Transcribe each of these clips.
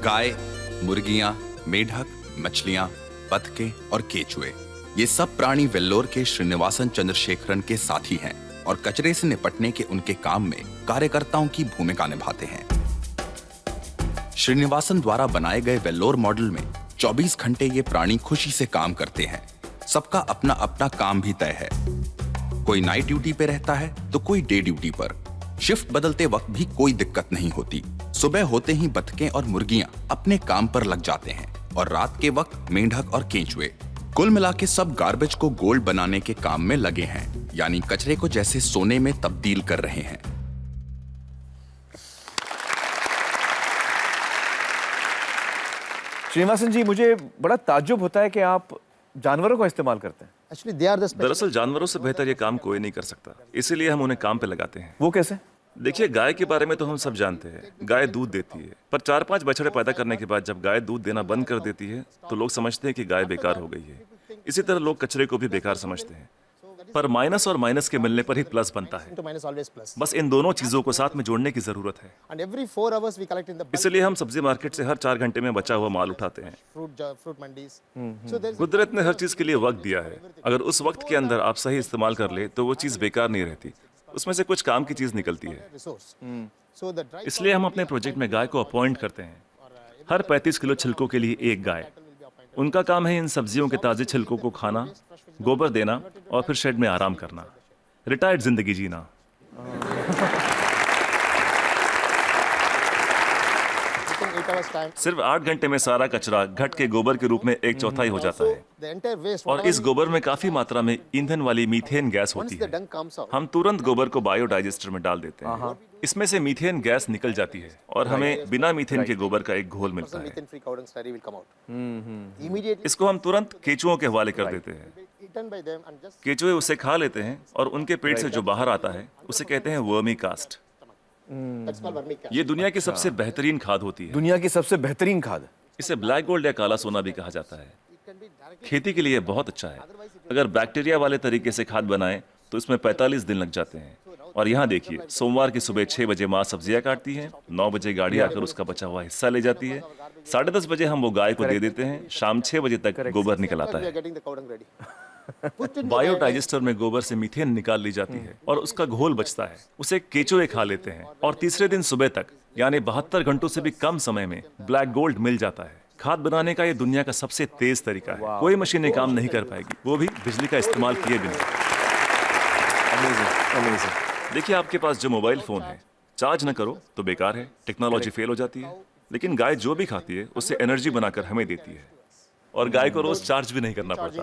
गाय, मुर्गियां, मेढक, मछलियां, बतखें और केचुए, ये सब प्राणी वेल्लोर के श्रीनिवासन चंद्रशेखरन के साथी हैं और कचरे से निपटने के उनके काम में कार्यकर्ताओं की भूमिका निभाते हैं। श्रीनिवासन द्वारा बनाए गए वेल्लोर मॉडल में 24 घंटे ये प्राणी खुशी से काम करते हैं। सबका अपना अपना काम भी तय है। कोई नाइट ड्यूटी पे रहता है तो कोई डे ड्यूटी पर। शिफ्ट बदलते वक्त भी कोई दिक्कत नहीं होती। सुबह होते ही बतखें और मुर्गियां अपने काम पर लग जाते हैं और रात के वक्त मेंढक और केंचुए। कुल मिला के सब गार्बेज को गोल्ड बनाने के काम में लगे हैं, यानी कचरे को जैसे सोने में तब्दील कर रहे हैं। श्रीनिवासन जी, मुझे बड़ा ताज्जुब होता है कि आप जानवरों का इस्तेमाल करते हैं। दरअसल जानवरों से बेहतर ये काम कोई नहीं कर सकता, इसीलिए हम उन्हें काम पे लगाते हैं। वो कैसे? देखिए, गाय के बारे में तो हम सब जानते हैं, गाय दूध देती है, पर 4-5 बछड़े पैदा करने के बाद जब गाय दूध देना बंद कर देती है तो लोग समझते हैं कि गाय बेकार हो गई है। इसी तरह लोग कचरे को भी बेकार समझते हैं, पर माइनस और माइनस के मिलने पर ही प्लस बनता है। बस इन दोनों चीजों को साथ में जोड़ने की जरूरत है। इसलिए हम सब्जी मार्केट से हर 4 घंटे में बचा हुआ माल उठाते हैं। कुदरत ने हर चीज के लिए वक्त दिया है। अगर उस वक्त के अंदर आप सही इस्तेमाल कर ले तो वो चीज बेकार नहीं रहती, उसमें से कुछ काम की चीज निकलती है। इसलिए हम अपने प्रोजेक्ट में गाय को अपॉइंट करते हैं। हर 35 किलो छिलकों के लिए एक गाय। उनका काम है इन सब्जियों के ताजे छिलकों को खाना, गोबर देना और फिर शेड में आराम करना, रिटायर्ड जिंदगी जीना। सिर्फ 8 घंटे में सारा कचरा घट के गोबर के रूप में 1/4 हो जाता है और इस गोबर में काफी मात्रा में ईंधन वाली मीथेन गैस होती है। हम तुरंत गोबर को बायोडाइजेस्टर में डाल देते हैं। इसमें से मीथेन गैस निकल जाती है और हमें बिना मीथेन के गोबर का एक घोल मिलता है। इसको हम तुरंत केचुओं के हवाले कर देते हैं। केचुए उसे खा लेते हैं और उनके पेट से जो बाहर आता है उसे कहते हैं वर्मी कास्ट। ये दुनिया की सबसे बेहतरीन खाद होती है। दुनिया की सबसे बेहतरीन खाद। इसे ब्लैक गोल्ड या काला सोना भी कहा जाता है। खेती के लिए बहुत अच्छा है। अगर बैक्टीरिया वाले तरीके से खाद बनाएं तो इसमें 45 दिन लग जाते हैं। और यहाँ देखिए, सोमवार की सुबह 6 बजे माँ सब्जियां काटती है, 9 बजे गाड़ी आकर उसका बचा हुआ हिस्सा ले जाती है, 10:30 बजे हम वो गाय को दे देते हैं, शाम 6 बजे तक गोबर निकल आता है। बायोडाइजेस्टर में गोबर से मीथेन निकाल ली जाती है और उसका घोल बचता है। उसे केचुए खा लेते हैं और तीसरे दिन सुबह तक, यानी 72 घंटों से भी कम समय में ब्लैक गोल्ड मिल जाता है। खाद बनाने का ये दुनिया का सबसे तेज तरीका है। कोई मशीनें काम नहीं कर पाएगी, वो भी बिजली का इस्तेमाल किए बिना। देखिए, आपके पास जो मोबाइल फोन है, चार्ज न करो तो बेकार है, टेक्नोलॉजी फेल हो जाती है। लेकिन गाय जो भी खाती है उससे एनर्जी बनाकर हमें देती है और गाय को रोज चार्ज भी नहीं करना पड़ता।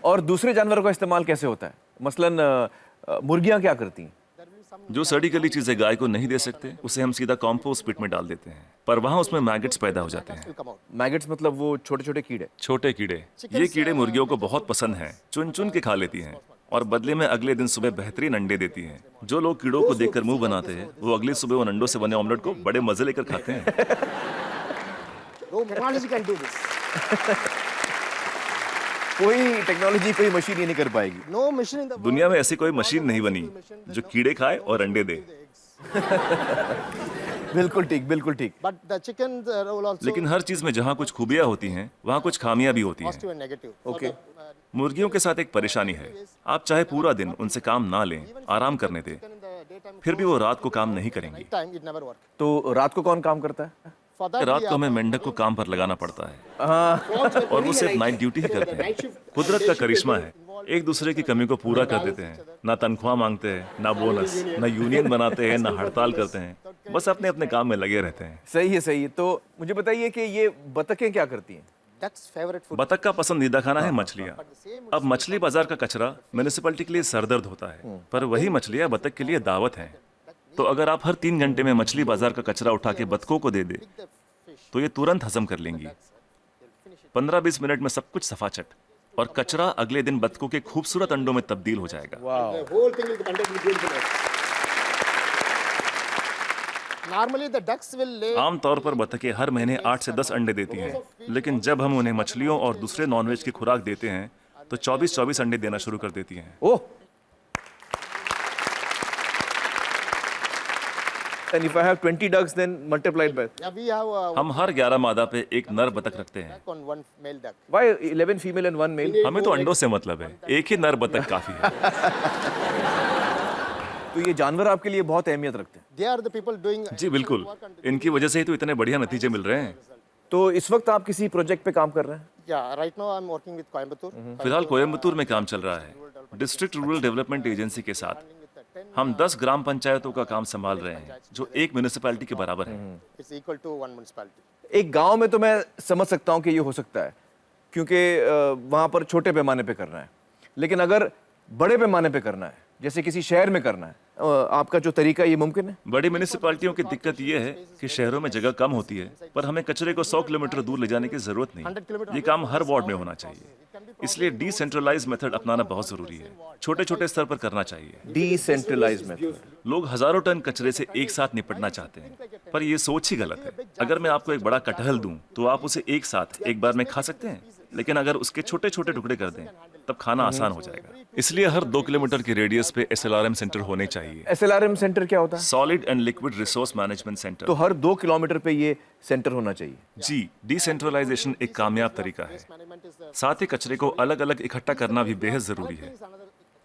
और दूसरे जानवरों का इस्तेमाल कैसे होता है? मसलन मुर्गियां क्या करती हैं? जो सड़ी गली चीजें गाय को नहीं दे सकते उसे हम सीधा कॉम्पोस्ट पिट में डाल देते हैं, पर वहाँ उसमें मैगेट्स पैदा हो जाते हैं। मैगेट्स मतलब वो छोटे छोटे कीड़े? छोटे कीड़े। ये कीड़े मुर्गियों को बहुत पसंद हैं, चुन चुन के खा लेती हैं और बदले में अगले दिन सुबह बेहतरीन अंडे देती हैं। जो लोग कीड़ों को देखकर मुंह बनाते हैं वो अगली सुबह उन अंडों से बने ऑमलेट को बड़े मजे लेकर खाते हैं। कोई टेक्नोलॉजी, कोई मशीन ये नहीं कर पाएगी। दुनिया में ऐसी कोई मशीन नहीं बनी जो कीड़े खाए और अंडे दे। बिल्कुल ठीक, बिल्कुल ठीक। लेकिन हर चीज में जहाँ कुछ खूबियाँ होती हैं वहाँ कुछ खामियां भी होती हैं। ओके। मुर्गियों के साथ एक परेशानी है, आप चाहे पूरा दिन उनसे काम ना लें, आराम करने दें, फिर भी वो रात को काम नहीं करेंगी। तो रात को कौन काम करता है? रात को हमें मेंढक को काम पर लगाना पड़ता है और वो सिर्फ नाइट ड्यूटी ही करते हैं। कुदरत का करिश्मा है, एक दूसरे की कमी को पूरा कर देते हैं। ना तनख्वाह मांगते हैं, ना बोनस, ना यूनियन बनाते हैं, ना हड़ताल करते हैं, बस अपने अपने काम में लगे रहते हैं। सही है, सही है। तो मुझे बताइए कि ये बतखें क्या करती हैं? बतख का पसंदीदा खाना है मछलियाँ। अब मछली बाजार का कचरा म्युनिसिपैलिटी के लिए सरदर्द होता है, पर वही मछलियाँ बतख के लिए दावत हैं। तो अगर आप हर 3 घंटे में मछली बाजार का कचरा उठा के बतखों को दे दे तो ये तुरंत हजम कर लेंगी। 15-20 मिनट में सब कुछ सफाचट, और कचरा अगले दिन बतखों के खूबसूरत अंडों में तब्दील हो जाएगा। आमतौर पर बतखें हर महीने 8 से 10 अंडे देती हैं, लेकिन जब हम उन्हें मछलियों और दूसरे नॉनवेज की खुराक देते हैं तो 24-24 अंडे देना शुरू कर देती हैं। ओह, And if I have 20 ducks, then multiplied by. Yeah, we have हम हर 11 मादा पे एक नर बतख रखते हैं। on one male duck. Why 11 female and 1 male? हमें तो अंडों से मतलब है, एक ही नर बतख काफी है। तो ये जानवर आपके लिए बहुत अहमियत रखते हैं। They are the people doing. जी बिल्कुल, इनकी वजह से ही तो इतने बढ़िया नतीजे मिल रहे हैं। तो इस वक्त आप किसी प्रोजेक्ट पे काम कर रहे हैं? Yeah, right now I'm working with Coimbatore. फिलहाल कोयम्बतूर में काम चल रहा है, डिस्ट्रिक्ट रूरल डेवलपमेंट एजेंसी के साथ। हम 10 ग्राम पंचायतों का काम संभाल रहे हैं, जो एक म्यूनिसिपैलिटी के बराबर है। It's equal to one municipality. एक गांव में तो मैं समझ सकता हूं कि ये हो सकता है, क्योंकि वहां पर छोटे पैमाने पे करना है। लेकिन अगर बड़े पैमाने पे करना है, जैसे किसी शहर में करना है, आपका जो तरीका ये मुमकिन है? बड़ी म्यूनिसिपैलिटियों की दिक्कत ये है कि शहरों में जगह कम होती है, पर हमें कचरे को 100 किलोमीटर दूर ले जाने की जरूरत नहीं। ये काम हर वार्ड में होना चाहिए, इसलिए डिसेंट्रलाइज मेथड अपनाना बहुत जरूरी है। छोटे छोटे स्तर पर करना चाहिए। Decentralise method. लोग हजारों टन कचरे से एक साथ निपटना चाहते हैं, पर ये सोच ही गलत है। अगर मैं आपको एक बड़ा कटहल दूं, तो आप उसे एक साथ एक बार में खा सकते हैं, लेकिन अगर उसके छोटे छोटे टुकड़े कर दें, तब खाना आसान हो जाएगा। इसलिए हर 2 किलोमीटर की रेडियस पे SLRM सेंटर होने चाहिए। SLRM सेंटर क्या होता है? Solid and liquid resource management centre. तो हर 2 किलोमीटर पे ये सेंटर होना चाहिए। जी, डिसेंट्रलाइजेशन एक कामयाब तरीका है। साथ ही कचरे को अलग अलग इकट्ठा करना भी बेहद जरूरी है।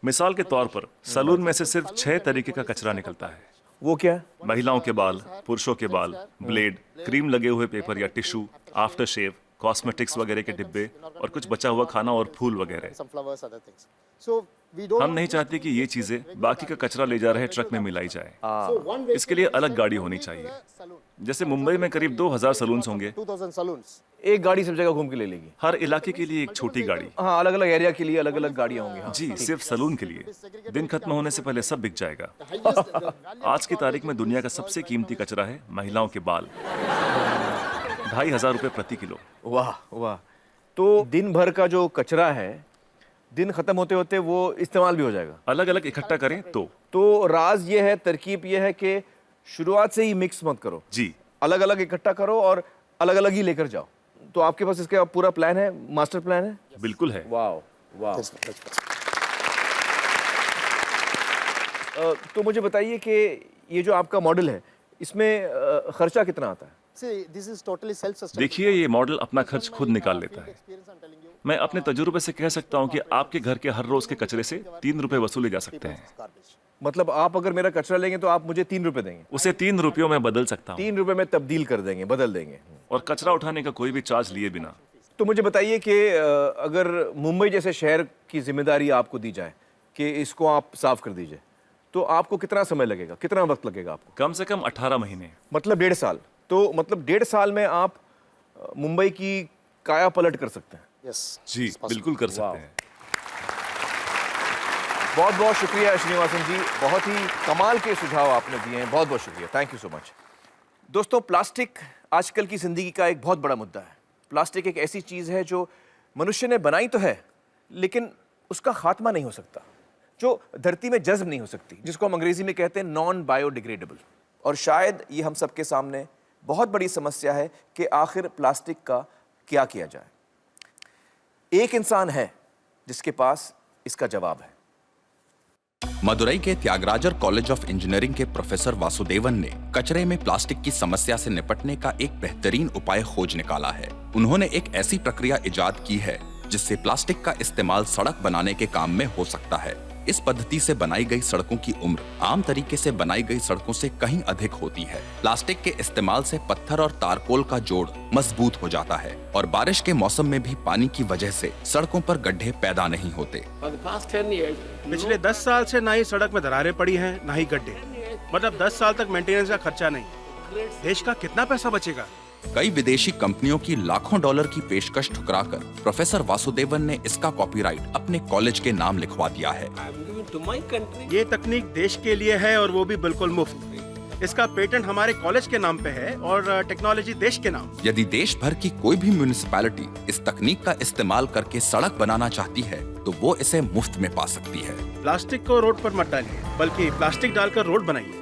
मिसाल के तौर पर सलून में से सिर्फ 6 तरीके का कचरा निकलता है। वो क्या है? महिलाओं के बाल, पुरुषों के बाल, ब्लेड, क्रीम लगे हुए पेपर या टिश्यू, आफ्टर शेव, कॉस्मेटिक्स वगैरह के डिब्बे और कुछ बचा हुआ खाना और फूल वगैरह। Some flowers, other things. So we don't. हम नहीं चाहते कि ये चीजें बाकी का कचरा ले जा रहे ट्रक में मिलाई जाए। So one way इसके लिए अलग गाड़ी होनी चाहिए। saloon. जैसे मुंबई में करीब 2000 सलून्स होंगे, 2000 saloons. एक गाड़ी सब जगह घूम के ले लेगी। हर इलाके के लिए एक छोटी गाड़ी। हाँ, अलग अलग एरिया के लिए अलग अलग गाड़ियाँ होंगी। हाँ। जी, सिर्फ सलून के लिए। दिन खत्म होने से पहले सब बिक जाएगा। आज की तारीख में दुनिया का सबसे कीमती कचरा है महिलाओं के बाल। 2500 रुपए प्रति किलो। वाह वाह। तो दिन भर का जो कचरा है, दिन खत्म होते होते वो इस्तेमाल भी हो जाएगा। अलग अलग इकट्ठा करें तो राज ये है, तरकीब ये है कि शुरुआत से ही मिक्स मत करो। जी, अलग अलग इकट्ठा करो और अलग अलग ही लेकर जाओ। तो आपके पास इसका पूरा प्लान है, मास्टर प्लान है? बिल्कुल है। वाह वाह। That's तो मुझे बताइए कि ये जो आपका मॉडल है, इसमें खर्चा कितना आता है? See, this is totally self-sustainable. देखिए, ये मॉडल अपना खर्च खुद निकाल लेता है। Experience I'm telling you. मैं अपने तजुर्बे से कह सकता हूँ कि आपके घर के हर रोज के कचरे से 3 रुपए वसूले जा सकते हैं। Garbage. मतलब आप अगर मेरा कचरा लेंगे तो आप मुझे 3 रुपए देंगे? उसे 3 रुपयों में बदल सकता हूँ, 3 रुपए में तब्दील कर देंगे, बदल देंगे। और कचरा उठाने का कोई भी चार्ज लिए बिना। तो मुझे बताइए कि अगर मुंबई जैसे शहर की जिम्मेदारी आपको दी जाए कि इसको आप साफ कर दीजिए, तो आपको कितना समय लगेगा, कितना वक्त लगेगा आपको? कम से कम 18 महीने। मतलब 1.5 साल। तो मतलब 1.5 साल में आप मुंबई की काया पलट कर सकते हैं। Yes. जी, बिल्कुल कर सकते हैं। बहुत बहुत शुक्रिया श्रीनिवासन जी, बहुत ही कमाल के सुझाव आपने दिए हैं। बहुत बहुत शुक्रिया, थैंक यू सो मच। दोस्तों, प्लास्टिक आजकल की जिंदगी का एक बहुत बड़ा मुद्दा है। प्लास्टिक एक ऐसी चीज है जो मनुष्य ने बनाई तो है, लेकिन उसका खात्मा नहीं हो सकता, जो धरती में जज्ब नहीं हो सकती, जिसको हम अंग्रेजी में कहते हैं नॉन बायोडिग्रेडेबल। और शायद ये हम सबके सामने बहुत बड़ी समस्या है कि आखिर प्लास्टिक का क्या किया जाए। एक इंसान है जिसके पास इसका जवाब है। मदुरई के त्यागराजर कॉलेज ऑफ इंजीनियरिंग के प्रोफेसर वासुदेवन ने कचरे में प्लास्टिक की समस्या से निपटने का एक बेहतरीन उपाय खोज निकाला है। उन्होंने एक ऐसी प्रक्रिया इजाद की है जिससे प्लास्टिक का इस्तेमाल सड़क बनाने के काम में हो सकता है। इस पद्धति से बनाई गई सड़कों की उम्र आम तरीके से बनाई गई सड़कों से कहीं अधिक होती है। प्लास्टिक के इस्तेमाल से पत्थर और तारकोल का जोड़ मजबूत हो जाता है और बारिश के मौसम में भी पानी की वजह से सड़कों पर गड्ढे पैदा नहीं होते। पिछले 10 साल से ना ही सड़क में दरारें पड़ी हैं, ना ही गड्ढे। मतलब 10 साल तक मेंटेनेंस का खर्चा नहीं। देश का कितना पैसा बचेगा? कई विदेशी कंपनियों की लाखों डॉलर की पेशकश ठुकराकर प्रोफेसर वासुदेवन ने इसका कॉपीराइट अपने कॉलेज के नाम लिखवा दिया है। ये तकनीक देश के लिए है और वो भी बिल्कुल मुफ्त। इसका पेटेंट हमारे कॉलेज के नाम पे है और टेक्नोलॉजी देश के नाम। यदि देश भर की कोई भी म्युनिसिपैलिटी इस तकनीक का इस्तेमाल करके सड़क बनाना चाहती है तो वो इसे मुफ्त में पा सकती है। प्लास्टिक को रोड पर मत डालिए, बल्कि प्लास्टिक डालकर रोड बनाइए।